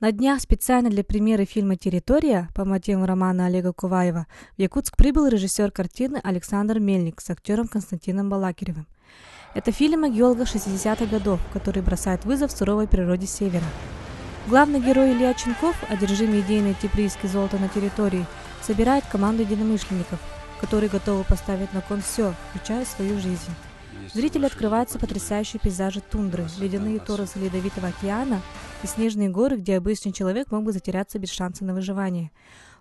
На днях специально для премьеры фильма «Территория» по мотивам романа Олега Куваева в Якутск прибыл режиссер картины Александр Мельник с актером Константином Балакиревым. Это фильм о геологах 60-х годов, который бросает вызов суровой природе Севера. Главный герой Илья Ченков, одержимый идеей найти прииски золота на территории, собирает команду единомышленников, которые готовы поставить на кон все, включая свою жизнь. Зрителю открываются потрясающие пейзажи тундры, ледяные торосы Ледовитого океана и снежные горы, где обычный человек мог бы затеряться без шанса на выживание.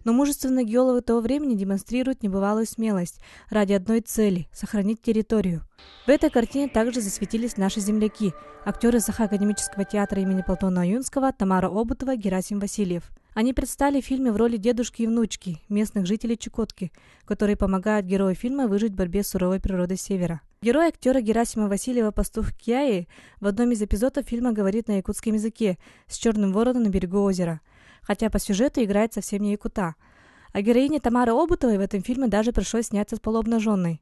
Но мужественные геологи того времени демонстрируют небывалую смелость ради одной цели – сохранить территорию. В этой картине также засветились наши земляки – актеры Сахакадемического театра имени Платона Аюнского, Тамара Обутова, Герасим Васильев. Они предстали в фильме в роли дедушки и внучки, местных жителей Чукотки, которые помогают герою фильма выжить в борьбе с суровой природой Севера. Герой актера Герасима Васильева, пастух Кияи, в одном из эпизодов фильма говорит на якутском языке с черным вороном на берегу озера, хотя по сюжету играет совсем не якута. А героине Тамары Обутовой в этом фильме даже пришлось сняться полуобнаженной.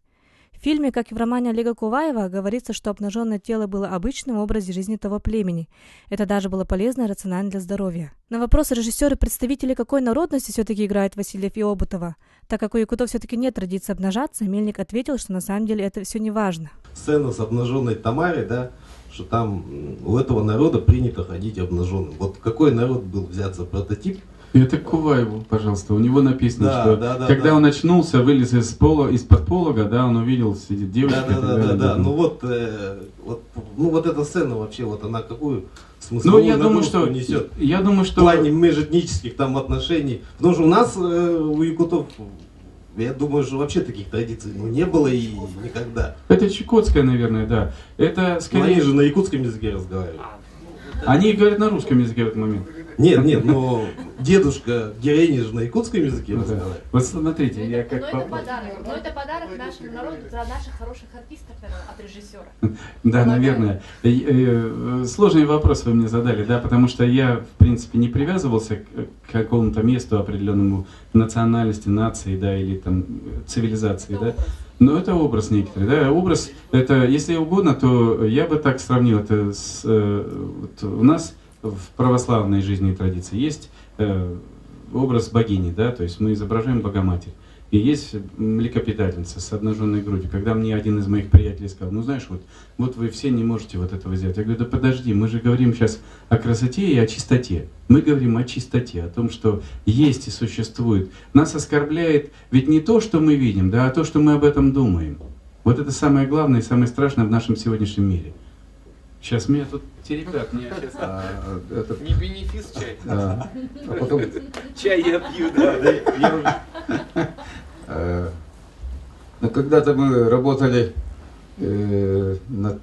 В фильме, как и в романе Олега Куваева, говорится, что обнаженное тело было обычным в образе жизни того племени. Это даже было полезно и рационально для здоровья. На вопрос режиссера, представители какой народности все-таки играют Васильев и Обутова, так как у якутов все-таки нет традиции обнажаться, Мельник ответил, что на самом деле это все не важно. Сцена с обнаженной Тамарой, да, что там у этого народа принято ходить обнаженным. Вот какой народ был взят за прототип? Это Куваеву, пожалуйста. У него написано, когда он очнулся, вылез из-под полога, да, он увидел, сидит девочка. Да. Ну вот эта сцена вообще, вот она какую смысловую нагрузку несет? Я думаю, что... В плане межэтнических там отношений. Потому что у нас, у якутов, я думаю, что вообще таких традиций не было и никогда. Это чукотская, наверное, да. Это скорее... Но они же на якутском языке разговаривают. Они говорят на русском языке в этот момент. Нет, но дедушка героини же на якутском языке разговаривает. Вот смотрите, я как... Но это подарок нашему народу за наших хороших артистов от режиссера. Да, наверное. Сложный вопрос вы мне задали, да, потому что я, в принципе, не привязывался к какому-то месту определенному, национальности, нации, да, или там цивилизации, да. Но это образ некоторый, да, образ, это, если угодно, то я бы так сравнил это с, вот у нас в православной жизни и традиции есть образ богини, да, то есть мы изображаем Богоматерь. И есть млекопитательница с обнаженной грудью. Когда мне один из моих приятелей сказал, ну знаешь, вот вы все не можете вот этого сделать. Я говорю, да подожди, мы же говорим сейчас о красоте и о чистоте. Мы говорим о чистоте, о том, что есть и существует. Нас оскорбляет ведь не то, что мы видим, да, а то, что мы об этом думаем. Вот это самое главное и самое страшное в нашем сегодняшнем мире. Сейчас меня тут теребят. Не бенефис чай. А потом... Чай я пью, да. Когда-то мы работали над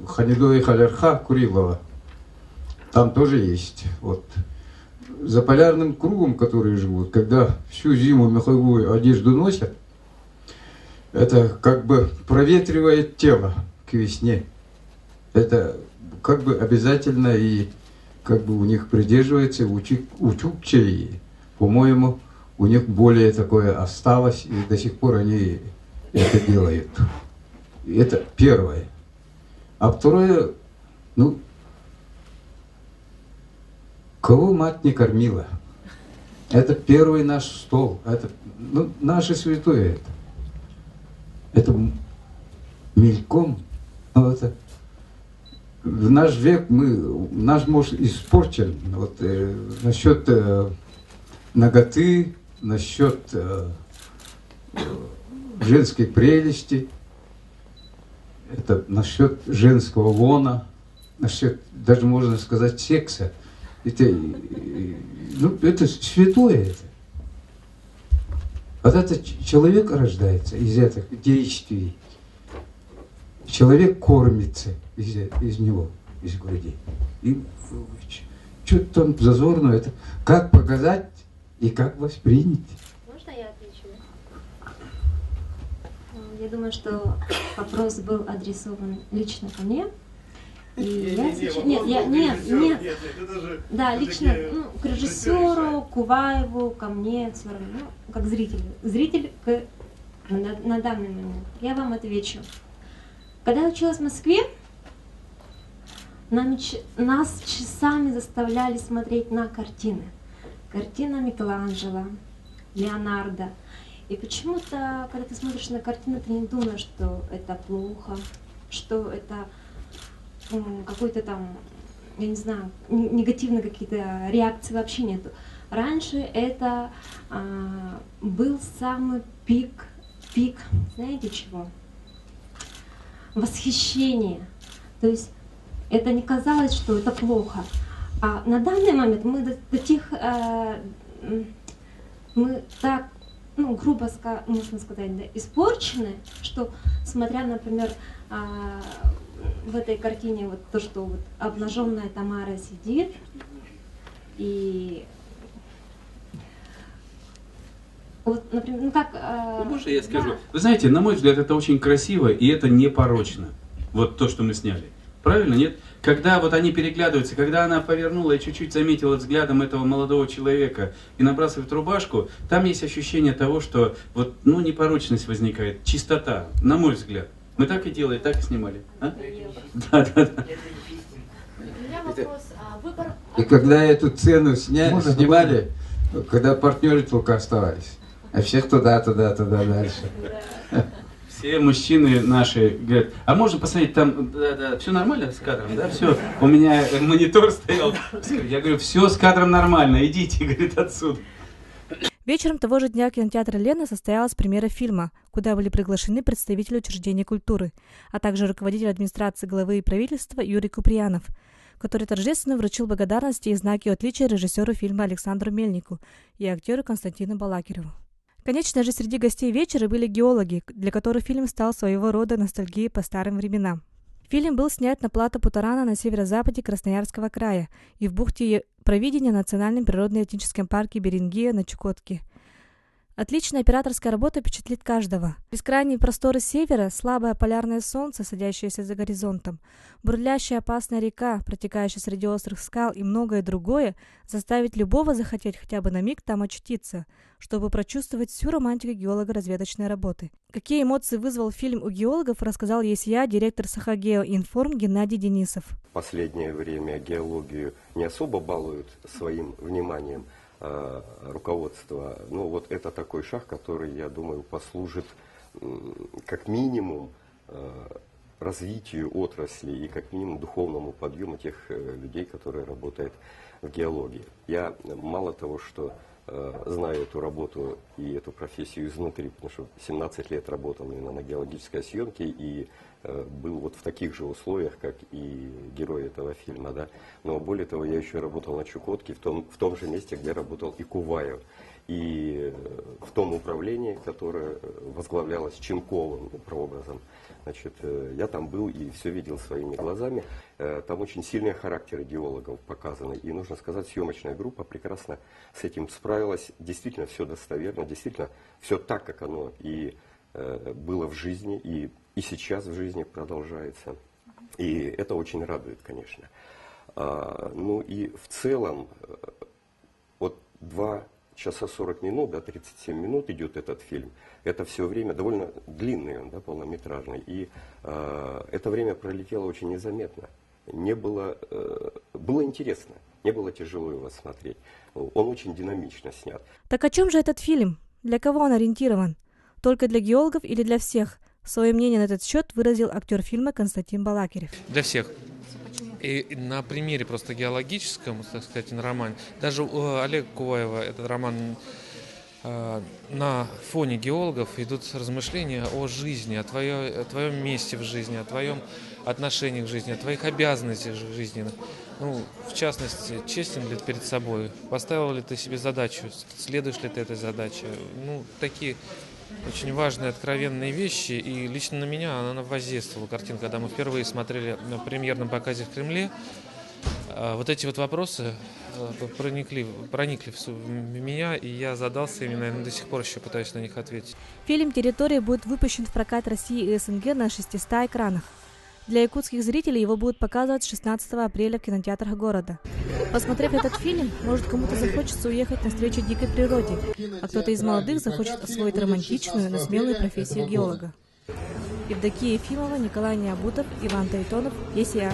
Ханидой Халярха Курилова. Там тоже есть. Вот. За полярным кругом, которые живут, когда всю зиму меховую одежду носят, это как бы проветривает тело к весне. Это как бы обязательно и как бы у них придерживается у чукчей, по-моему, у них более такое осталось, и до сих пор они это делают. Это первое. А второе, ну, кого мать не кормила? Это первый наш стол, это ну, наше святое это. Это мельком, ну, это в наш век наш муж испорчен. Вот, насчет наготы, насчет женской прелести, это насчет женского лона, насчет, даже можно сказать, секса. Это, ну, это святое это. Вот это человек рождается из этих действий. Человек кормится из него, из груди. И что-то там зазорное. Это как показать и как воспринять. Можно я отвечу? Я думаю, что вопрос был адресован лично ко мне. Нет. Да, лично к режиссеру, Куваеву, ко мне, ну, как зрителю. Зритель на данный момент. Я вам отвечу. Когда я училась в Москве, Нас часами заставляли смотреть на картины. Картина Микеланджело, Леонардо. И почему-то, когда ты смотришь на картину, ты не думаешь, что это плохо, что это какой-то там, я не знаю, негативные какие-то реакции вообще нету. Раньше это был самый пик, знаете чего? Восхищение. То есть это не казалось, что это плохо. А на данный момент мы мы так, грубо можно сказать, да, испорчены, что, смотря, например, в этой картине вот то, что вот обнаженная Тамара сидит, и вот, например, Можно я скажу? Да. Вы знаете, на мой взгляд, это очень красиво, и это непорочно. Вот то, что мы сняли. Правильно, нет? Когда вот они переглядываются, когда она повернула и чуть-чуть заметила взглядом этого молодого человека и набрасывает рубашку, там есть ощущение того, что вот, непорочность возникает, чистота, на мой взгляд. Мы так и делали, так и снимали. А? Да. У меня вопрос. Выбор... И когда эту сцену снимали, когда партнеры только оставались, а всех туда дальше. Все мужчины наши говорят, а можно посмотреть там, все нормально с кадром, да, все, у меня монитор стоял, я говорю, все с кадром нормально, идите, говорит, отсюда. Вечером того же дня в кинотеатре «Лена» состоялась премьера фильма, куда были приглашены представители учреждений культуры, а также руководитель администрации главы правительства Юрий Куприянов, который торжественно вручил благодарности и знаки отличия режиссеру фильма Александру Мельнику и актеру Константину Балакиреву. Конечно же, среди гостей вечера были геологи, для которых фильм стал своего рода ностальгией по старым временам. Фильм был снят на плато Путарана на северо-западе Красноярского края и в бухте Провидения Национальном природно-этническом парке Берингия на Чукотке. Отличная операторская работа впечатлит каждого. Бескрайние просторы севера, слабое полярное солнце, садящееся за горизонтом, бурлящая опасная река, протекающая среди острых скал и многое другое заставит любого захотеть хотя бы на миг там очутиться, чтобы прочувствовать всю романтику геолого-разведочной работы. Какие эмоции вызвал фильм у геологов, рассказал ЕСЯ директор Сахагеоинформ Геннадий Денисов. В последнее время геологию не особо балуют своим вниманием руководство. Но вот это такой шаг, который, я думаю, послужит как минимум развитию отрасли и как минимум духовному подъему тех людей, которые работают в геологии. Я мало того, что знаю эту работу и эту профессию изнутри, потому что 17 лет работал именно на геологической съемке и был вот в таких же условиях, как и герой этого фильма, да. Но более того, я еще работал на Чукотке, в том же месте, где работал и Куваев. И в том управлении, которое возглавлялось Ченковым прообразом. Значит, я там был и все видел своими глазами. Там очень сильные характеры геологов показаны. И нужно сказать, съемочная группа прекрасно с этим справилась. Действительно все достоверно, действительно все так, как оно и было в жизни, и сейчас в жизни продолжается. И это очень радует, конечно. Ну и в целом, вот 2 часа 40 минут, да, 37 минут идет этот фильм. Это все время довольно длинный он, да, полнометражный. И это время пролетело очень незаметно. Было интересно, не было тяжело его смотреть. Он очень динамично снят. Так о чем же этот фильм? Для кого он ориентирован? Только для геологов или для всех? Свое мнение на этот счет выразил актер фильма Константин Балакирев. Для всех. И на примере просто геологическом, так сказать, на романе, даже у Олега Куваева этот роман, на фоне геологов идут размышления о жизни, о твоем месте в жизни, о твоем отношении к жизни, о твоих обязанностях в жизни. Ну, в частности, честен ли ты перед собой, поставил ли ты себе задачу, следуешь ли ты этой задаче. Ну, такие очень важные, откровенные вещи, и лично на меня она воздействовала, картинка, когда мы впервые смотрели на премьерном показе в Кремле. Вот эти вот вопросы проникли в меня, и я задался ими, наверное, до сих пор еще пытаюсь на них ответить. Фильм «Территория» будет выпущен в прокат России и СНГ на 600 экранах. Для якутских зрителей его будут показывать 16 апреля в кинотеатрах города. Посмотрев этот фильм, может, кому-то захочется уехать навстречу дикой природе, а кто-то из молодых захочет освоить романтичную, но смелую профессию геолога. Евдокия Ефимова, Николай Необутов, Иван Таритонов, ЕСЯ.